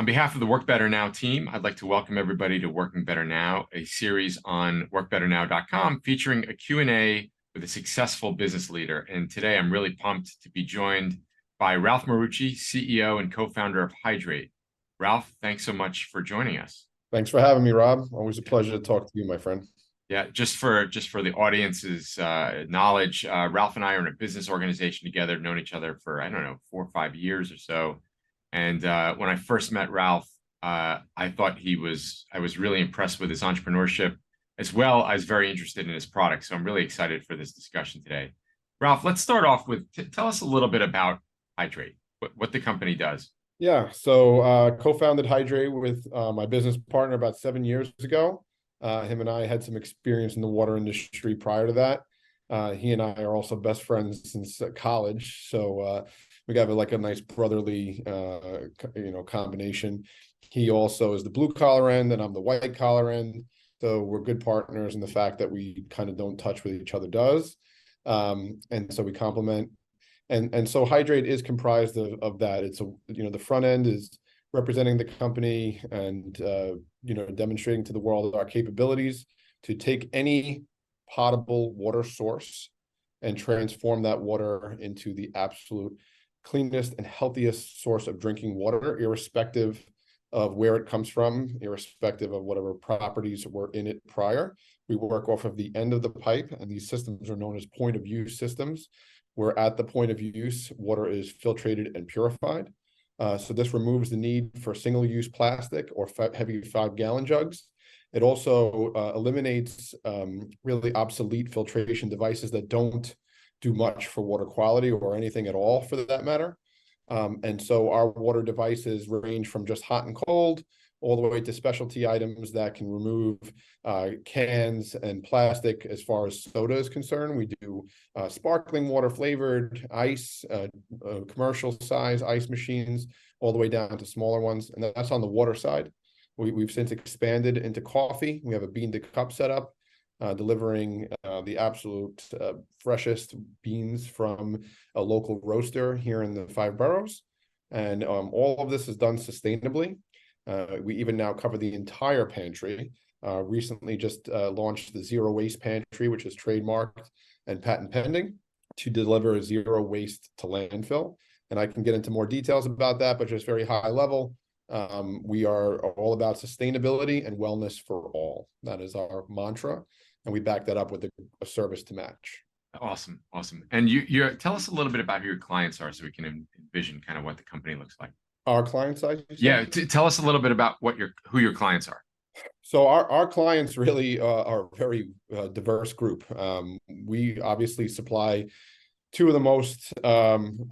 behalf of the Work Better Now team, I'd like to welcome everybody to Working Better Now, a series on workbetternow.com featuring a Q&A with a successful business leader. And today I'm really pumped to be joined by Ralph Marucci, CEO and co-founder of HYDR8. Ralph, thanks so much for joining us. Thanks for having me, Rob. Always a pleasure to talk to you, my friend. Yeah, just for the audience's knowledge, Ralph and I are in a business organization together, known each other for, I don't know, 4 or 5 years or so. And when I first met Ralph, I thought I was really impressed with his entrepreneurship, as well as very interested in his product. So I'm really excited for this discussion today. Ralph, let's start off with, tell us a little bit about HYDR8, what the company does. Yeah, so co-founded HYDR8 with my business partner about 7 years ago. Him and I had some experience in the water industry prior to that. He and I are also best friends since college, so we got like a nice brotherly, combination. He also is the blue collar end, and I'm the white collar end. So we're good partners in the fact that we kind of don't touch what each other does, and so we complement. And so HYDR8 is comprised of that. It's the front end is representing the company and demonstrating to the world our capabilities to take any potable water source and transform that water into the absolute cleanest and healthiest source of drinking water, irrespective of where it comes from, irrespective of whatever properties were in it prior. We work off of the end of the pipe, and these systems are known as point of use systems, where at the point of use, water is filtrated and purified. So this removes the need for single-use plastic or heavy 5-gallon jugs. It also eliminates really obsolete filtration devices that don't do much for water quality or anything at all, for that matter. And so our water devices range from just hot and cold all the way to specialty items that can remove cans and plastic. As far as soda is concerned, we do sparkling water, flavored, ice, commercial size ice machines, all the way down to smaller ones. And that's on the water side. We've since expanded into coffee. We have a bean to cup setup, delivering the absolute freshest beans from a local roaster here in the 5 boroughs. And all of this is done sustainably. We even now cover the entire pantry. Recently just launched the zero waste pantry, which is trademarked and patent pending, to deliver zero waste to landfill. And I can get into more details about that, but just very high level. We are all about sustainability and wellness for all. That is our mantra. And we back that up with a service to match. Awesome. Awesome. And you tell us a little bit about who your clients are so we can envision kind of what the company looks like. Our client side? Yeah, tell us a little bit about who your clients are. So our clients really are a very diverse group. We obviously supply 2 of the most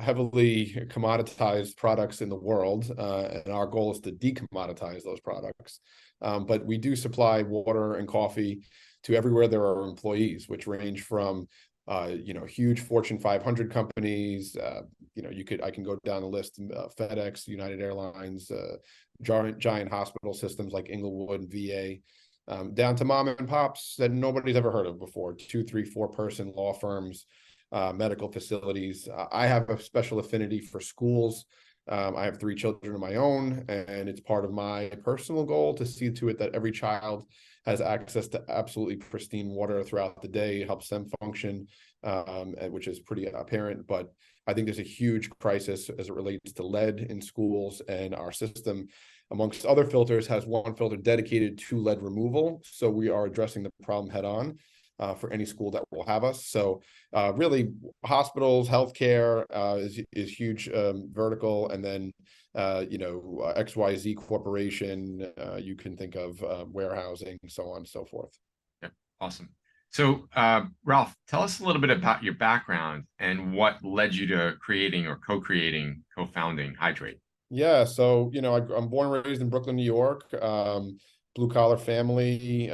heavily commoditized products in the world, and our goal is to decommoditize those products. But we do supply water and coffee to everywhere there are employees, which range from huge Fortune 500 companies. I can go down the list: FedEx, United Airlines, giant hospital systems like Inglewood and VA, down to mom and pops that nobody's ever heard of before: 2, 3, 4-person law firms, medical facilities. I have a special affinity for schools. I have 3 children of my own, and it's part of my personal goal to see to it that every child has access to absolutely pristine water throughout the day. It helps them function, which is pretty apparent. But I think there's a huge crisis as it relates to lead in schools, and our system, amongst other filters, has one filter dedicated to lead removal. So we are addressing the problem head on for any school that will have us. So really, hospitals, healthcare is huge vertical, and then XYZ Corporation. You can think of warehousing, so on and so forth. Yeah, awesome. So Ralph, tell us a little bit about your background and what led you to creating or co-creating, co-founding HYDR8. Yeah, so I'm born and raised in Brooklyn, New York. Blue collar family.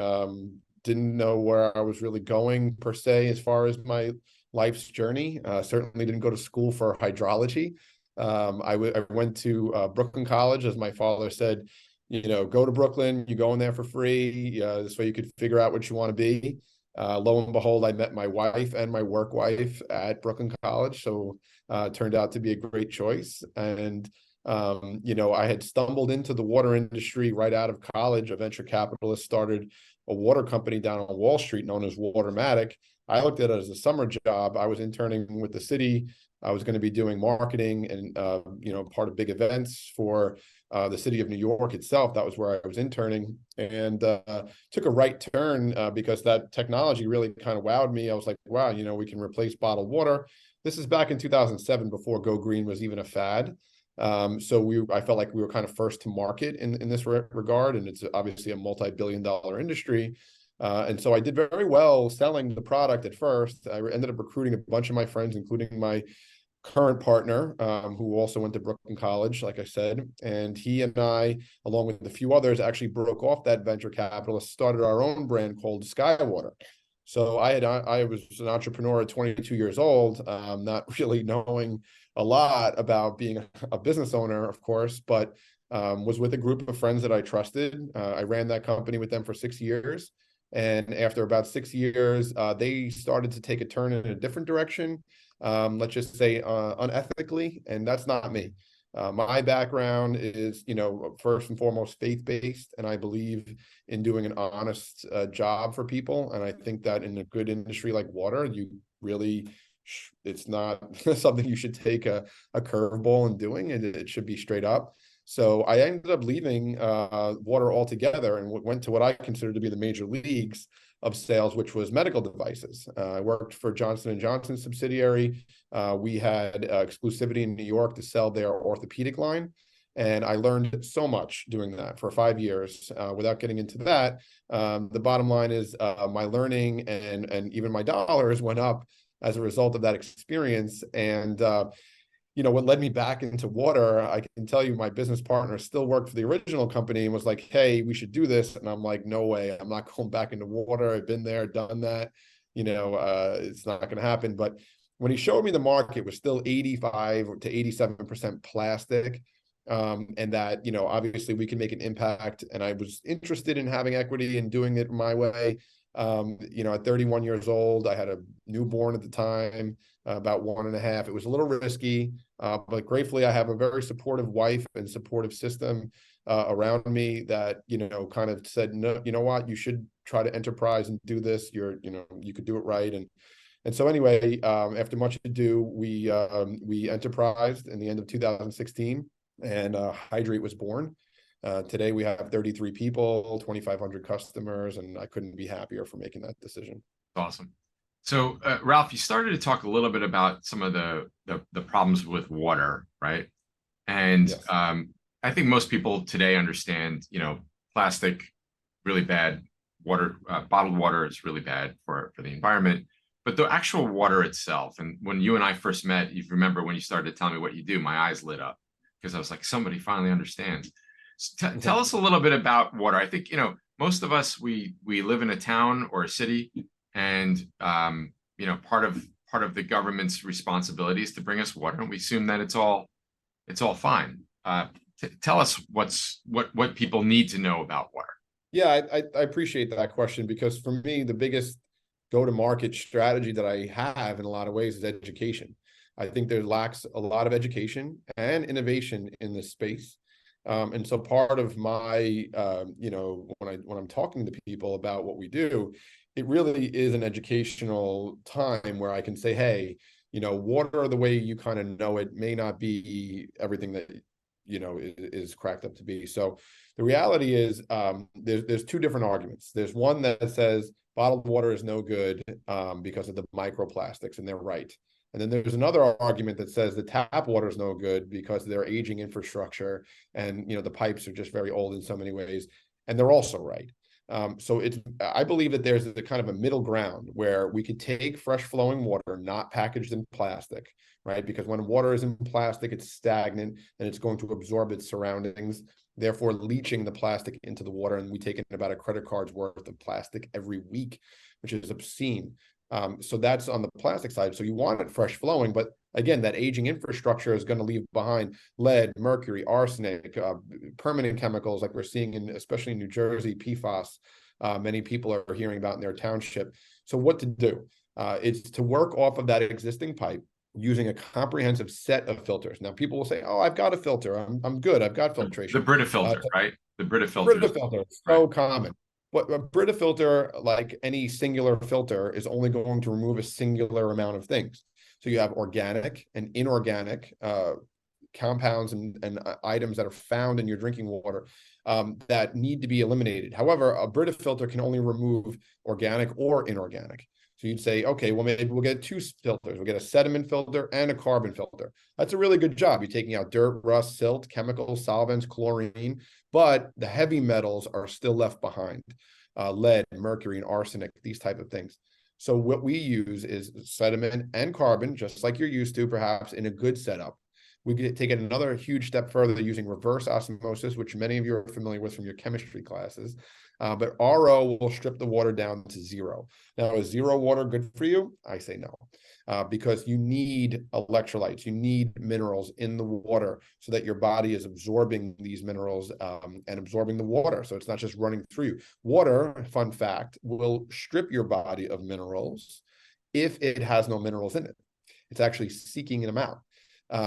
Didn't know where I was really going per se as far as my life's journey. Certainly didn't go to school for hydrology. I went to Brooklyn College, as my father said, go to Brooklyn, you go in there for free. This way you could figure out what you want to be. Lo and behold, I met my wife and my work wife at Brooklyn College. So it turned out to be a great choice. And I had stumbled into the water industry right out of college. A venture capitalist started a water company down on Wall Street known as Watermatic. I looked at it as a summer job. I was interning with the city. I was going to be doing marketing and, part of big events for the city of New York itself. That was where I was interning, and took a right turn because that technology really kind of wowed me. I was like, wow, we can replace bottled water. This is back in 2007 before Go Green was even a fad. I felt like we were kind of first to market in this regard, and it's obviously a multi-billion-dollar industry. And so I did very well selling the product at first. I ended up recruiting a bunch of my friends, including my current partner, who also went to Brooklyn College, like I said. And he and I, along with a few others, actually broke off that venture capitalist, started our own brand called Skywater. So I was an entrepreneur at 22 years old, not really knowing a lot about being a business owner, of course, but was with a group of friends that I trusted. I ran that company with them for 6 years. And after about 6 years, they started to take a turn in a different direction, let's just say unethically, and that's not me. My background is, first and foremost faith-based, and I believe in doing an honest job for people. And I think that in a good industry like water, it's not something you should take a curveball in doing, and it should be straight up. So I ended up leaving water altogether and went to what I consider to be the major leagues of sales, which was medical devices. I worked for Johnson & Johnson subsidiary. We had exclusivity in New York to sell their orthopedic line. And I learned so much doing that for 5 years. Without getting into that, the bottom line is my learning and even my dollars went up as a result of that experience. And what led me back into water, I can tell you my business partner still worked for the original company and was like, hey, we should do this. And I'm like, no way, I'm not going back into water. I've been there, done that. It's not going to happen. But when he showed me the market, it was still 85 to 87% plastic. And that, obviously we can make an impact. And I was interested in having equity and doing it my way. At 31 years old, I had a newborn at the time, about 1.5. It was a little risky, but gratefully I have a very supportive wife and supportive system around me that, kind of said, no, you know what, you should try to enterprise and do this. You could do it right. And so anyway, after much ado, we enterprised in the end of 2016, and Hydrate was born. Today we have 33 people, 2,500 customers, and I couldn't be happier for making that decision. Awesome. So, Ralph, you started to talk a little bit about some of the problems with water, right? And Yes. I think most people today understand, plastic, really bad. Water, bottled water is really bad for the environment. But the actual water itself, and when you and I first met, you remember when you started to tell me what you do, my eyes lit up because I was like, somebody finally understands. So tell us a little bit about water. I think, most of us, we live in a town or a city, and part of the government's responsibility is to bring us water, and we assume that it's all fine. Tell us what people need to know about water. Yeah, I appreciate that question, because for me, the biggest go-to-market strategy that I have in a lot of ways is education. I think there lacks a lot of education and innovation in this space. And so part of my, when I'm talking to people about what we do, it really is an educational time where I can say, hey, water the way you kind of know it may not be everything that, is cracked up to be. So the reality is there's two different arguments. There's one that says bottled water is no good because of the microplastics, and they're right. And then there's another argument that says the tap water is no good because of their aging infrastructure, and the pipes are just very old in so many ways, and they're also right. So I believe that there's a kind of a middle ground where we could take fresh flowing water, not packaged in plastic, right? Because when water is in plastic, it's stagnant and it's going to absorb its surroundings, therefore leaching the plastic into the water. And we take in about a credit card's worth of plastic every week, which is obscene. So that's on the plastic side. So you want it fresh flowing, but again, that aging infrastructure is going to leave behind lead, mercury, arsenic, permanent chemicals like we're seeing especially in New Jersey, PFAS. Many people are hearing about in their township. So what to do? It's to work off of that existing pipe, using a comprehensive set of filters. Now, people will say, "Oh, I've got a filter. I'm good. I've got The filtration." Brita filter, right? The Brita filter Brita is filter is right. so common. What a Brita filter, like any singular filter, is only going to remove a singular amount of things. So you have organic and inorganic compounds and items that are found in your drinking water that need to be eliminated. However, a Brita filter can only remove organic or inorganic. So you'd say, okay, well, maybe we'll get two filters. We'll get a sediment filter and a carbon filter. That's a really good job. You're taking out dirt, rust, silt, chemicals, solvents, chlorine, but the heavy metals are still left behind. Lead, mercury, and arsenic, these type of things. So what we use is sediment and carbon, just like you're used to, perhaps in a good setup. We could take it another huge step further using reverse osmosis, which many of you are familiar with from your chemistry classes. But RO will strip the water down to zero. Now, is zero water good for you? I say no, because you need electrolytes, you need minerals in the water so that your body is absorbing these minerals and absorbing the water. So it's not just running through you. Water, fun fact, will strip your body of minerals if it has no minerals in it. It's actually seeking them out.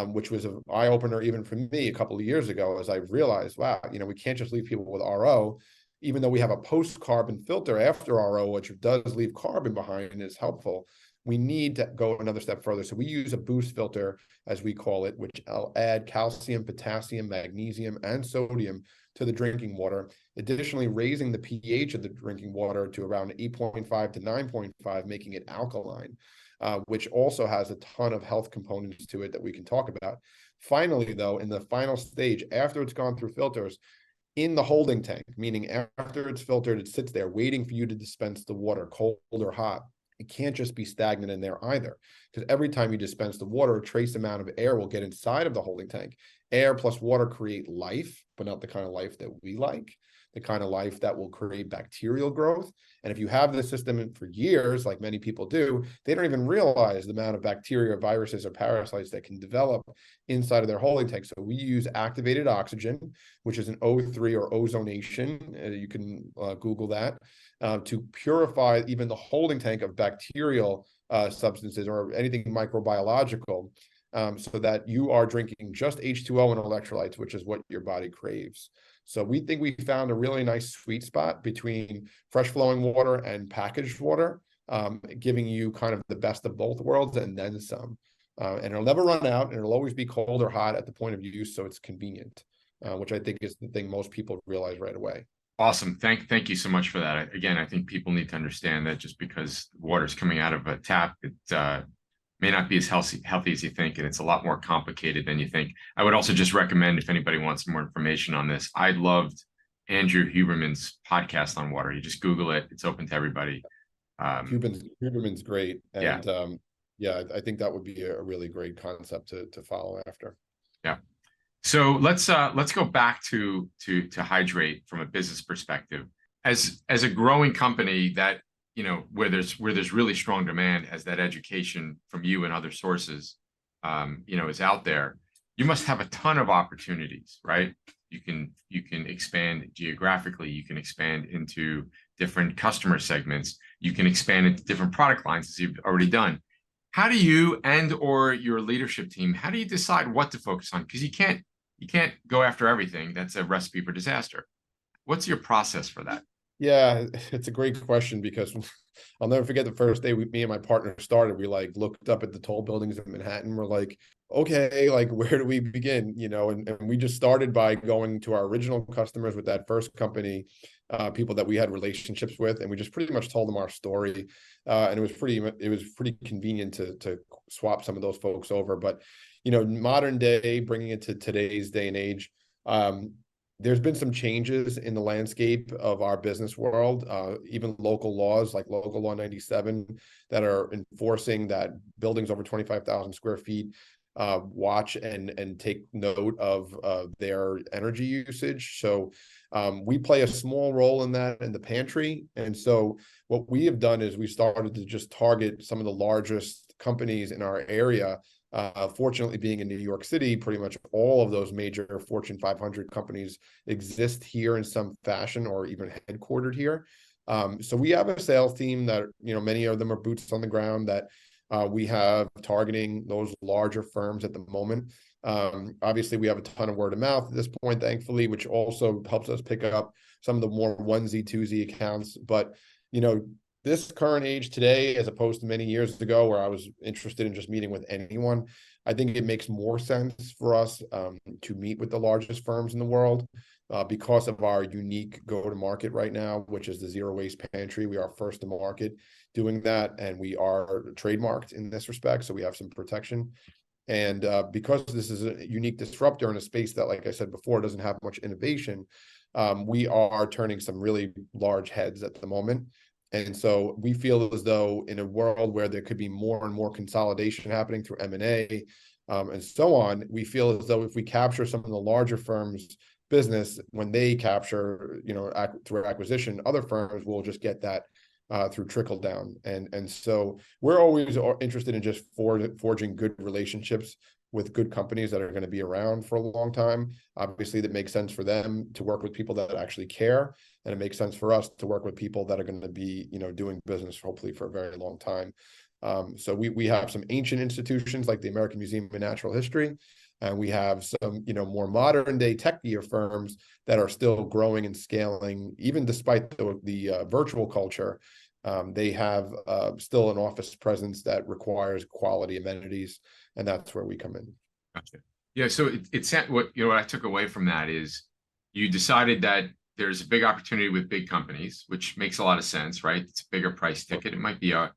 Which was an eye opener even for me a couple of years ago, as I realized, wow, we can't just leave people with RO, even though we have a post carbon filter after RO, which does leave carbon behind and is helpful. We need to go another step further. So we use a boost filter, as we call it, which I'll add calcium, potassium, magnesium, and sodium to the drinking water, additionally raising the pH of the drinking water to around 8.5 to 9.5, making it alkaline. Which also has a ton of health components to it that we can talk about. Finally, though, in the final stage, after it's gone through filters, in the holding tank, meaning after it's filtered, it sits there waiting for you to dispense the water, cold or hot. It can't just be stagnant in there either, because every time you dispense the water, a trace amount of air will get inside of the holding tank. Air plus water create life, but not the kind of life that we like, the kind of life that will create bacterial growth. And if you have this system for years, like many people do, they don't even realize the amount of bacteria, viruses, or parasites that can develop inside of their holding tank. So we use activated oxygen, which is an O3 or ozonation. You can Google that, to purify even the holding tank of bacterial substances or anything microbiological, so that you are drinking just H2O and electrolytes, which is what your body craves. So we think we found a really nice sweet spot between fresh flowing water and packaged water, giving you kind of the best of both worlds and then some. And it'll never run out, and it'll always be cold or hot at the point of use, so it's convenient, which I think is the thing most people realize right away. Awesome. Thank you so much for that. Again, I think people need to understand that just because water's coming out of a tap, it may not be as healthy as you think, and it's a lot more complicated than you think. I would also just recommend, if anybody wants more information on this, I loved Andrew Huberman's podcast on water. You just Google it; it's open to everybody. Huberman's great, yeah, and yeah, I think that would be a really great concept to follow after. Yeah. So let's go back to Hydrate from a business perspective. As a growing company that, where there's really strong demand, as that education from you and other sources is out there, you must have a ton of opportunities, right? You can expand geographically, you can expand into different customer segments, you can expand into different product lines, as you've already done. How do you or your leadership team, how do you decide what to focus on? Because you can't go after everything. That's a recipe for disaster. What's your process for that? Yeah, it's a great question, because I'll never forget the first day me and my partner started. We looked up at the tall buildings in Manhattan. We're like, okay, where do we begin? And we just started by going to our original customers with that first company, people that we had relationships with, and we just pretty much told them our story. And it was pretty convenient to swap some of those folks over. But modern day, bringing it to today's day and age, there's been some changes in the landscape of our business world, even local laws like Local Law 97 that are enforcing that buildings over 25,000 square feet watch and take note of their energy usage. So we play a small role in that in the pantry. And so what we have done is we started to just target some of the largest companies in our area. Fortunately, being in New York City, pretty much all of those major Fortune 500 companies exist here in some fashion or even headquartered here. So we have a sales team that, many of them are boots on the ground that We have targeting those larger firms at the moment. Obviously, we have a ton of word of mouth at this point, thankfully, which also helps us pick up some of the more onesie, twosie accounts. But, this current age today, as opposed to many years ago where I was interested in just meeting with anyone, I think it makes more sense for us to meet with the largest firms in the world because of our unique go-to-market right now, which is the zero waste pantry. We are first to market doing that, and we are trademarked in this respect, so we have some protection. And because this is a unique disruptor in a space that, like I said before, doesn't have much innovation, we are turning some really large heads at the moment. And so we feel as though in a world where there could be more and more consolidation happening through M&A and so on, we feel as though if we capture some of the larger firms' business, when they capture, through acquisition, other firms will just get that through trickle down. And so we're always interested in just forging good relationships with good companies that are going to be around for a long time. Obviously, that makes sense for them to work with people that actually care, and it makes sense for us to work with people that are going to be, doing business hopefully for a very long time. So we have some ancient institutions like the American Museum of Natural History, and we have some, more modern day techier firms that are still growing and scaling, even despite the virtual culture. They have still an office presence that requires quality amenities, and that's where we come in. Gotcha. Yeah. So it's what I took away from that is you decided that there's a big opportunity with big companies, which makes a lot of sense, right? It's a bigger price ticket. It might be a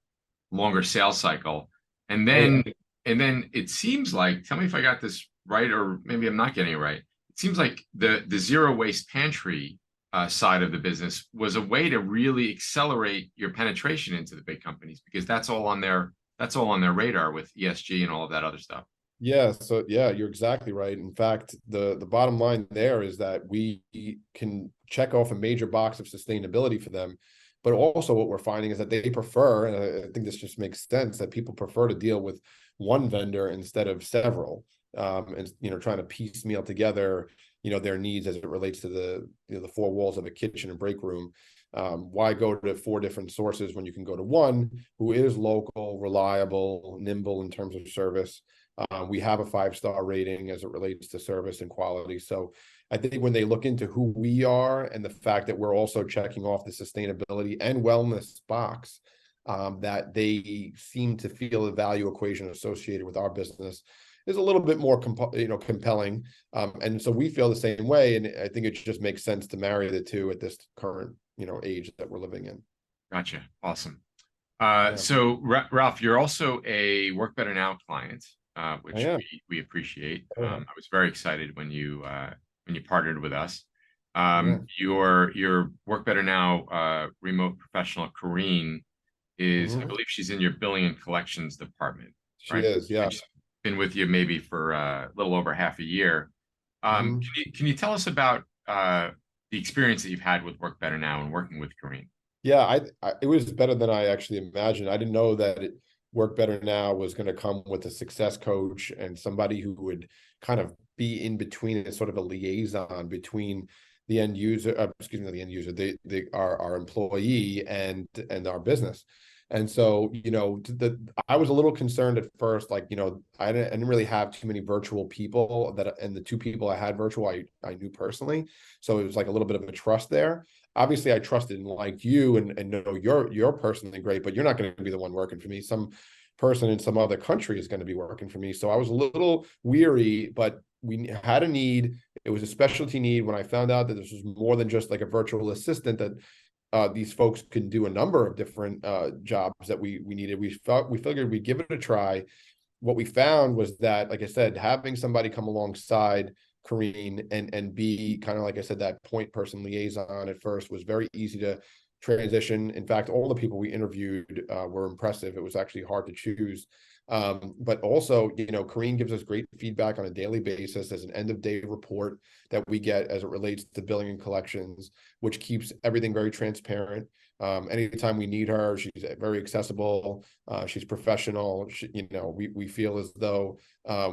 longer sales cycle, and then it seems like, tell me if I got this right, or maybe I'm not getting it right. It seems like the zero waste pantry side of the business was a way to really accelerate your penetration into the big companies, because that's all on their radar with ESG and all of that other stuff. Yeah, so yeah, you're exactly right. In fact, the bottom line there is that we can check off a major box of sustainability for them, but also what we're finding is that they prefer, and I think this just makes sense, that people prefer to deal with one vendor instead of several, and trying to piecemeal together their needs as it relates to the four walls of a kitchen and break room. Why go to 4 different sources when you can go to one who is local, reliable, nimble in terms of service? We have a 5-star rating as it relates to service and quality. So I think when they look into who we are and the fact that we're also checking off the sustainability and wellness box, that they seem to feel the value equation associated with our business is a little bit more compelling. And so we feel the same way. And I think it just makes sense to marry the two at this current age that we're living in. Gotcha. Awesome. Yeah. So Ralph, you're also a Work Better Now client, which we appreciate. I was very excited when you partnered with us. Your Work Better Now remote professional, Corrine, is, I believe she's in your billing and collections department, right? She is, yeah. She's been with you maybe for a little over half a year. Can you tell us about the experience that you've had with Work Better Now and working with Corrine? Yeah, it was better than I actually imagined. I didn't know that Work Better Now was going to come with a success coach and somebody who would kind of be in between, as sort of a liaison between the end user, our employee and our business. And so, I was a little concerned at first, like, I didn't really have too many virtual people and the 2 people I had virtual, I knew personally. So it was like a little bit of a trust there. Obviously, I trusted and liked you and know you're personally great, but you're not going to be the one working for me. Some person in some other country is going to be working for me. So I was a little weary, but we had a need. It was a specialty need. When I found out that this was more than just like a virtual assistant, that these folks can do a number of different jobs that we needed. We figured we'd give it a try. What we found was that, like I said, having somebody come alongside Corrine and be kind of, like I said, that point person liaison at first was very easy to transition. In fact, all the people we interviewed were impressive. It was actually hard to choose. But also, Corrine gives us great feedback on a daily basis as an end of day report that we get as it relates to billing and collections, which keeps everything very transparent. Anytime we need her, she's very accessible. She's professional. We feel as though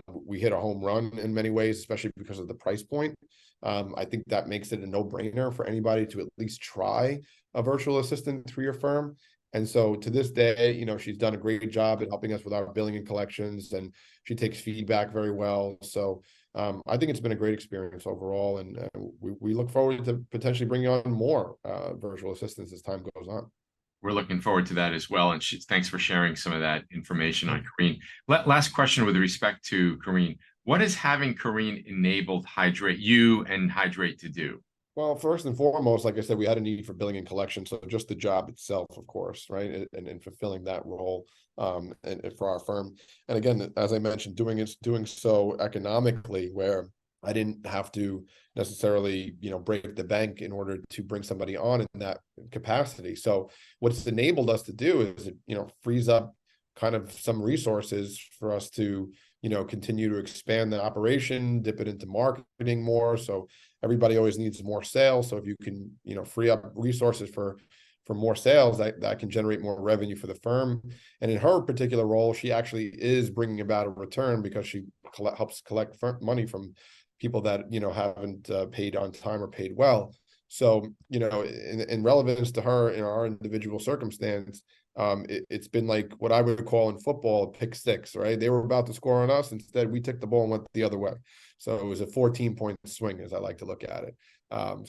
we hit a home run in many ways, especially because of the price point. I think that makes it a no-brainer for anybody to at least try a virtual assistant through your firm. And so to this day, you know, she's done a great job at helping us with our billing and collections, and she takes feedback very well. So I think it's been a great experience overall, and we look forward to potentially bringing on more virtual assistants as time goes on. We're looking forward to that as well. And thanks for sharing some of that information on Kareen. Last question with respect to Kareen. What has having Kareen enabled you and Hydrate to do? Well, first and foremost, like I said, we had a need for billing and collection. So just the job itself, of course, right? And fulfilling that role and for our firm. And again, as I mentioned, doing so economically, where I didn't have to necessarily, you know, break the bank in order to bring somebody on in that capacity. So what it's enabled us to do is it, you know, frees up kind of some resources for us to, you know, continue to expand the operation, dip it into marketing more. So everybody always needs more sales. So if you can, you know, free up resources for more sales, that can generate more revenue for the firm. And in her particular role, she actually is bringing about a return because she helps collect money from people that, you know, haven't paid on time or paid well. So, you know, in relevance to her in our individual circumstance, it's been like what I would call in football a pick six, right? They were about to score on us. Instead, we took the ball and went the other way. So it was a 14-point swing, as I like to look at it.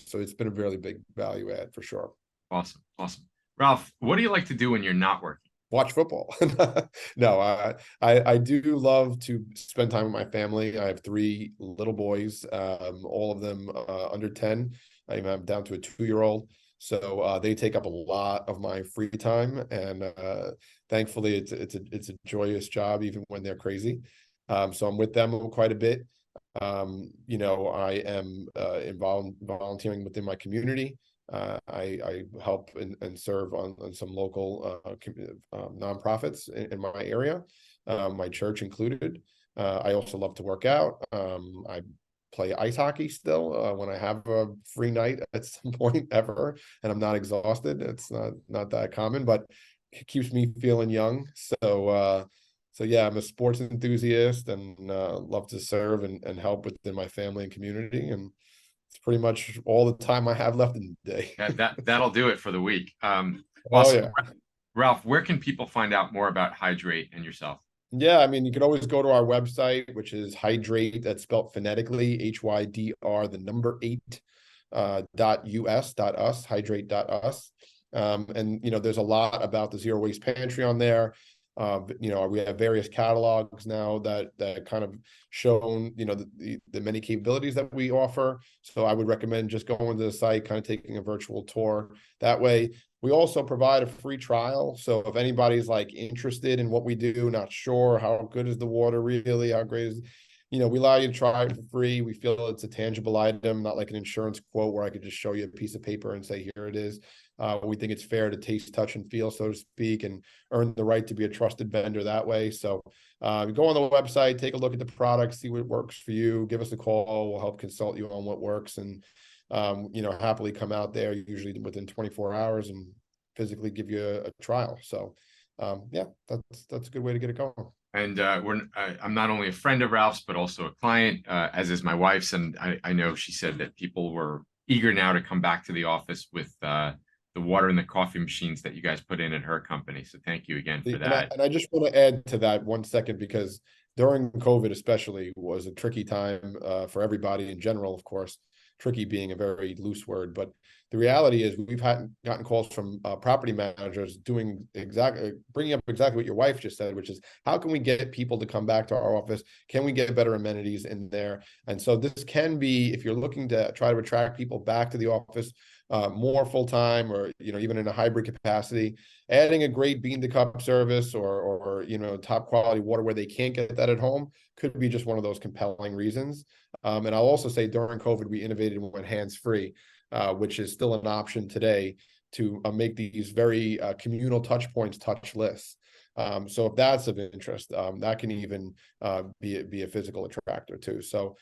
So it's been a really big value add for sure. Awesome. Awesome. Ralph, what do you like to do when you're not working? Watch football. No, I do love to spend time with my family. I have 3 little boys, all of them under 10. I'm down to a 2-year-old. So they take up a lot of my free time, and thankfully it's a joyous job even when they're crazy. So I'm with them quite a bit. You know, I am involved volunteering within my community. I help and serve on some local nonprofits in my area, my church included. I also love to work out. I play ice hockey still when I have a free night at some point ever, and I'm not exhausted. It's not that common, but it keeps me feeling young. So yeah, I'm a sports enthusiast and love to serve and help within my family and community, and it's pretty much all the time I have left in the day. That'll do it for the week. Oh Awesome. yeah. Ralph, where can people find out more about Hydrate and yourself? Yeah, I mean, you can always go to our website, which is Hydrate, that's spelled phonetically, HYDR, the number 8, .us, hydrate.us. And, you know, there's a lot about the zero waste pantry on there. You know, we have various catalogs now that kind of shown, you know, the many capabilities that we offer. So I would recommend just going to the site, kind of taking a virtual tour. That way, we also provide a free trial. So if anybody's like interested in what we do, not sure how good is the water really, how great is, you know, we allow you to try it for free. We feel it's a tangible item, not like an insurance quote where I could just show you a piece of paper and say, here it is. We think it's fair to taste, touch, and feel, so to speak, and earn the right to be a trusted vendor that way. So go on the website, take a look at the product, see what works for you, give us a call. We'll help consult you on what works, and you know, happily come out there usually within 24 hours and physically give you a trial. So yeah, that's a good way to get it going. And I'm not only a friend of Ralph's, but also a client, as is my wife's. And I know she said that people were eager now to come back to the office with the water and the coffee machines that you guys put in at her company. So thank you again for that. And I just want to add to that 1 second, because during COVID especially was a tricky time for everybody in general, of course, tricky being a very loose word, but the reality is we've gotten calls from property managers bringing up exactly what your wife just said, which is, how can we get people to come back to our office? Can we get better amenities in there? And so this can be, if you're looking to try to attract people back to the office more full-time, or, you know, even in a hybrid capacity, adding a great bean to cup service or you know, top quality water where they can't get that at home could be just one of those compelling reasons. And I'll also say during COVID, we innovated and went hands-free, which is still an option today to make these very communal touch points touchless. So if that's of interest, that can even be a physical attractor too. So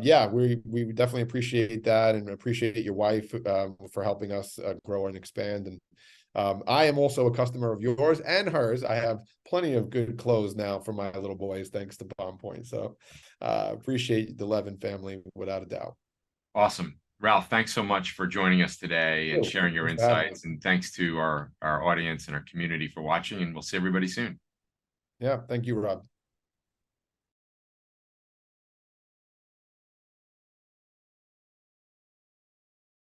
yeah, we definitely appreciate that, and appreciate your wife for helping us grow and expand. And I am also a customer of yours and hers. I have plenty of good clothes now for my little boys, thanks to Bomb Point. So appreciate the Levin family without a doubt. Awesome. Ralph, thanks so much for joining us today and Cool. sharing your Thanks for having me. insights. And thanks to our audience and our community for watching. And we'll see everybody soon. Yeah, thank you, Rob.